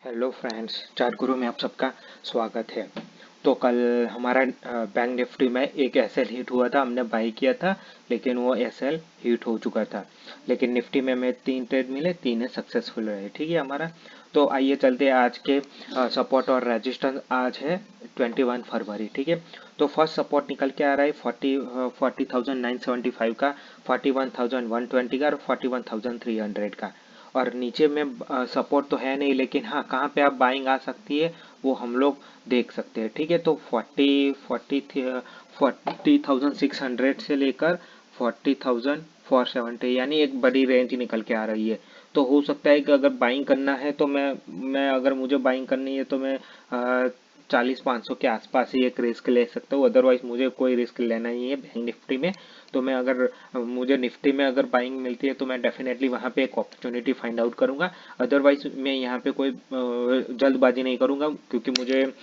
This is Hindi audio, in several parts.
हेलो फ्रेंड्स, चार्ट गुरु में आप सबका स्वागत है। तो कल हमारा बैंक निफ्टी में एक एसएल हिट हुआ था, हमने बाई किया था लेकिन वो एसएल हिट हो चुका था। लेकिन निफ्टी में हमें 3 ट्रेड मिले, तीन सक्सेसफुल रहे। ठीक है हमारा। तो आइए चलते हैं आज के सपोर्ट और रेजिस्टेंस। आज है 21 फरवरी। ठीक है। तो फर्स्ट सपोर्ट निकल के आ रहा है 40,975 का, 41,120 का और 41,300 का। और नीचे में सपोर्ट तो है नहीं, लेकिन हाँ कहाँ पे आप बाइंग आ सकती है वो हम लोग देख सकते हैं। ठीक है। तो 40,600 से लेकर 40,470 यानी एक बड़ी रेंज निकल के आ रही है। तो हो सकता है कि अगर बाइंग करना है तो मैं अगर मुझे बाइंग करनी है तो मैं 40-500 के आसपास ही एक रिस्क ले सकता हूँ। अदरवाइज मुझे कोई रिस्क लेना ही है बैंक निफ्टी में। तो मैं अगर मुझे निफ्टी में अगर बाइंग मिलती है तो मैं डेफिनेटली वहाँ पे एक अपॉर्चुनिटी फाइंड आउट करूँगा। अदरवाइज मैं यहाँ पे कोई जल्दबाजी नहीं करूँगा, क्योंकि मुझे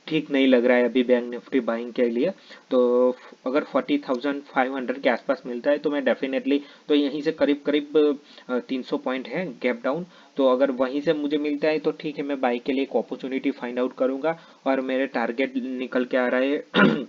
ठीक नहीं लग रहा है अभी बैंक निफ्टी बाइंग के लिए। तो अगर 40,500 के आसपास मिलता है तो मैं डेफिनेटली, तो यहीं से करीब करीब 300 पॉइंट है गैप डाउन। तो अगर वहीं से मुझे मिलता है तो ठीक है, मैं बाई के लिए एक अपॉर्चुनिटी फाइंड आउट करूंगा। और मेरे टारगेट निकल के आ रहे हैं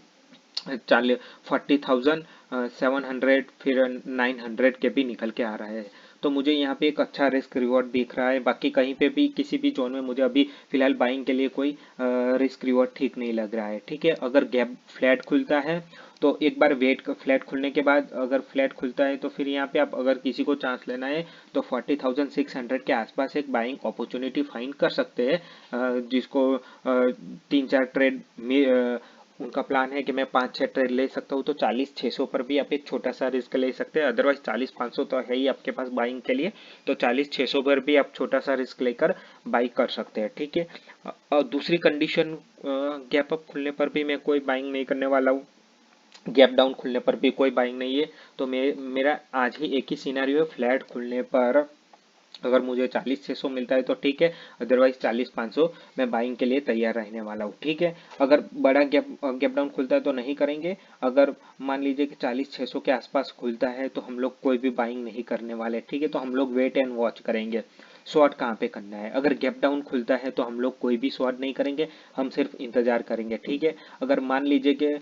40,700, फिर 900 के भी निकल के आ रहा है। तो मुझे यहाँ पे एक अच्छा रिस्क रिवॉर्ड दिख रहा है। बाकी कहीं पे भी किसी भी जोन में मुझे अभी फिलहाल बाइंग के लिए कोई रिस्क रिवॉर्ड ठीक नहीं लग रहा है। ठीक है। अगर गैप फ्लैट खुलता है तो एक बार वेट कर, फ्लैट खुलने के बाद अगर फ्लैट खुलता है तो फिर यहाँ पे आप अगर किसी को चांस लेना है तो 40,600 के आसपास एक बाइंग अपॉर्चुनिटी फाइंड कर सकते हैं। जिसको 3-4 ट्रेड में उनका प्लान है कि मैं 5-6 ट्रेड ले सकता हूँ, तो 40,600 पर भी आप एक छोटा सा रिस्क ले सकते हैं। अदरवाइज 40,500 तो है ही आपके पास बाइंग के लिए, तो 40,600 पर भी आप छोटा सा रिस्क लेकर बाई कर सकते हैं। ठीक है। और दूसरी कंडीशन, गैप अप खुलने पर भी मैं कोई बाइंग नहीं करने वाला हूँ, गैप डाउन खुलने पर भी कोई बाइंग नहीं है। तो मेरा आज ही एक ही सिनेरियो है, फ्लैट खुलने पर अगर मुझे 40,600 मिलता है तो ठीक है, अदरवाइज 40,500 मैं बाइंग के लिए तैयार रहने वाला हूँ। ठीक है। अगर बड़ा गैप डाउन खुलता है तो नहीं करेंगे। अगर मान लीजिए कि 40,600 के आसपास खुलता है तो हम लोग कोई भी बाइंग नहीं करने वाले। ठीक है। तो हम लोग वेट एंड वॉच करेंगे। शॉर्ट कहाँ पे करना है, अगर गैप डाउन खुलता है तो हम लोग कोई भी शॉर्ट नहीं करेंगे, हम सिर्फ इंतजार करेंगे। ठीक है। अगर मान लीजिए कि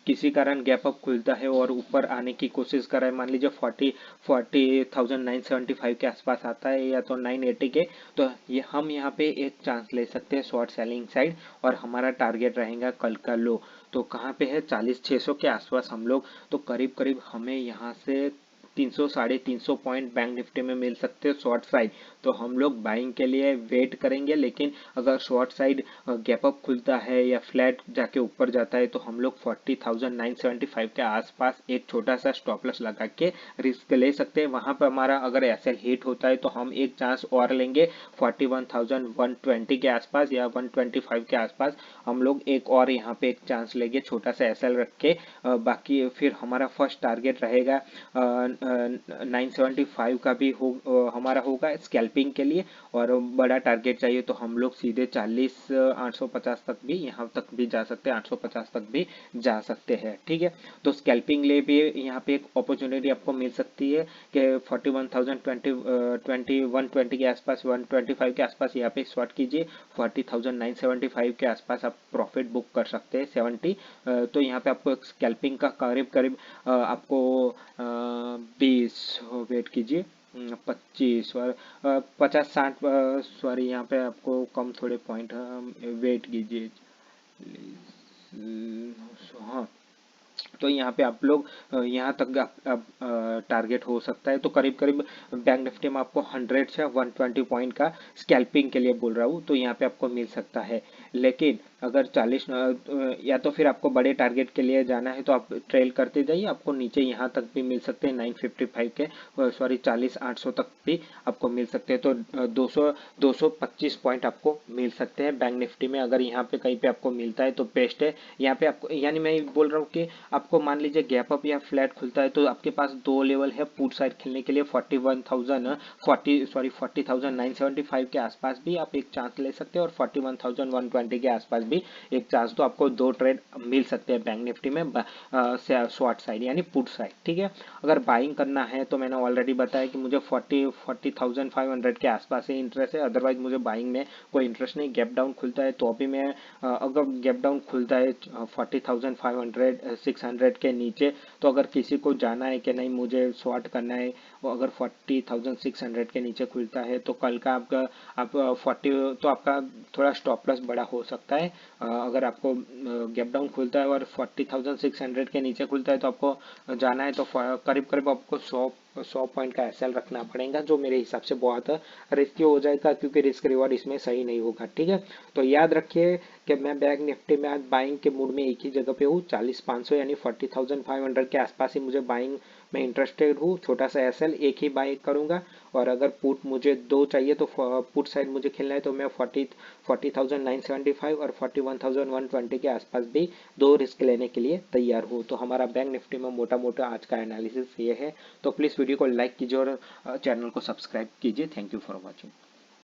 किसी कारण गैप अप खुलता है और ऊपर आने की कोशिश कर रहा है, मान लीजिए 40,975 के आसपास आता है या तो 980 के, तो ये हम यहाँ पे एक चांस ले सकते हैं शॉर्ट सेलिंग साइड। और हमारा टारगेट रहेगा कल का लो। तो कहाँ पे है, 40,600 के आसपास हम लोग। तो करीब करीब हमें यहाँ से 300 350 पॉइंट बैंक निफ्टी में मिल सकते हैं शॉर्ट साइड। तो हम लोग बाइंग के लिए वेट करेंगे, लेकिन अगर शॉर्ट साइड गैप अप खुलता है या फ्लैट जाके ऊपर जाता है तो हम लोग 40,975 के आसपास एक छोटा सा स्टॉप लॉस लगा के रिस्क ले सकते हैं। वहां पर हमारा अगर एसएल हिट होता है तो हम एक चांस और लेंगे 41,120 के आसपास या 125 के आसपास। हम लोग एक और यहाँ पे एक चांस लेंगे छोटा सा एसएल रख के। बाकी फिर हमारा फर्स्ट टारगेट रहेगा 975 का भी हमारा होगा स्कैल्पिंग के लिए। और बड़ा टारगेट चाहिए तो हम लोग सीधे 40,850 तक भी, यहाँ तक भी जा सकते हैं, 850 तक भी जा सकते हैं। ठीक है। तो स्कैल्पिंग लिए भी यहाँ पे एक अपॉर्चुनिटी आपको मिल सकती है कि 41,120 के आसपास, 125 के आसपास यहाँ पे शॉर्ट कीजिए। 40,975 के आसपास आप प्रॉफिट बुक कर सकते हैं 70। तो यहाँ पे आपको स्कैल्पिंग का करीब करीब आपको 20, वेट कीजिए, 25 और 50-60, सॉरी यहाँ पे आपको कम थोड़े पॉइंट, वेट कीजिए। हाँ। तो यहाँ पे आप लोग यहाँ तक आप टारगेट हो सकता है। तो करीब करीब बैंक निफ्टी में आपको 100 से 120 पॉइंट का स्कैल्पिंग के लिए बोल रहा हूँ, तो यहाँ पे आपको मिल सकता है। लेकिन अगर 40 या तो फिर आपको बड़े टारगेट के लिए जाना है तो आप ट्रेल करते जाइए, आपको नीचे यहाँ तक भी मिल सकते हैं 955 के, सॉरी 40,800 तक भी आपको मिल सकते हैं। तो 225 पॉइंट आपको मिल सकते हैं बैंक निफ्टी में। अगर यहाँ पे कहीं पे आपको मिलता है तो बेस्ट है। यहाँ पे आपको, यानी मैं बोल रहा हूँ कि आपको मान लीजिए गैप अप या फ्लैट खुलता है तो आपके पास दो लेवल है पुट साइड खेलने के लिए। 40,975 के आसपास भी आप एक चांस ले सकते हैं और 41,120 के आसपास भी एक चांस, तो आपको 2 ट्रेड मिल सकते हैं बैंक निफ्टी में शॉर्ट साइड यानी पुट साइड, ठीक है। अगर बाइंग करना है तो मैंने ऑलरेडी बताया कि मुझे 40,500 के आसपास ही इंटरेस्ट है, अदरवाइज मुझे बाइंग में कोई इंटरेस्ट नहीं। गैप डाउन खुलता है तो अभी मैं अगर गैप डाउन खुलता है 40,500 600 के नीचे, तो अगर किसी को जाना है कि नहीं मुझे शॉर्ट करना है, वो अगर 40,600 के नीचे खुलता है तो कल का आप 40 तो आपका थोड़ा स्टॉप लॉस बड़ा हो सकता है। अगर आपको गैप डाउन खुलता है और 40,600 के नीचे खुलता है तो आपको जाना है तो करीब करीब आपको 100 पॉइंट का एसएल रखना पड़ेगा, जो मेरे हिसाब से बहुत रिस्की हो जाएगा, क्योंकि रिस्क रिवॉर्ड इसमें सही नहीं होगा, ठीक है। तो याद रखिए कि मैं बैंक निफ्टी में आज बाइंग के मूड में एक ही जगह पे हूँ, 40,500 यानी 40,500 के आसपास ही मुझे बाइंग में इंटरेस्टेड हूँ। छोटा सा एसएल एक ही बाई करूंगा, और अगर पुट मुझे 2 चाहिए तो पुट साइड मुझे खेलना है तो मैं 40,975 और 41,120 के आसपास भी 2 रिस्क लेने के लिए तैयार हूँ। तो हमारा बैंक निफ्टी में मोटा मोटा आज का एनालिसिस ये है। तो प्लीज़ वीडियो को लाइक कीजिए और चैनल को सब्सक्राइब कीजिए। Thank you for watching.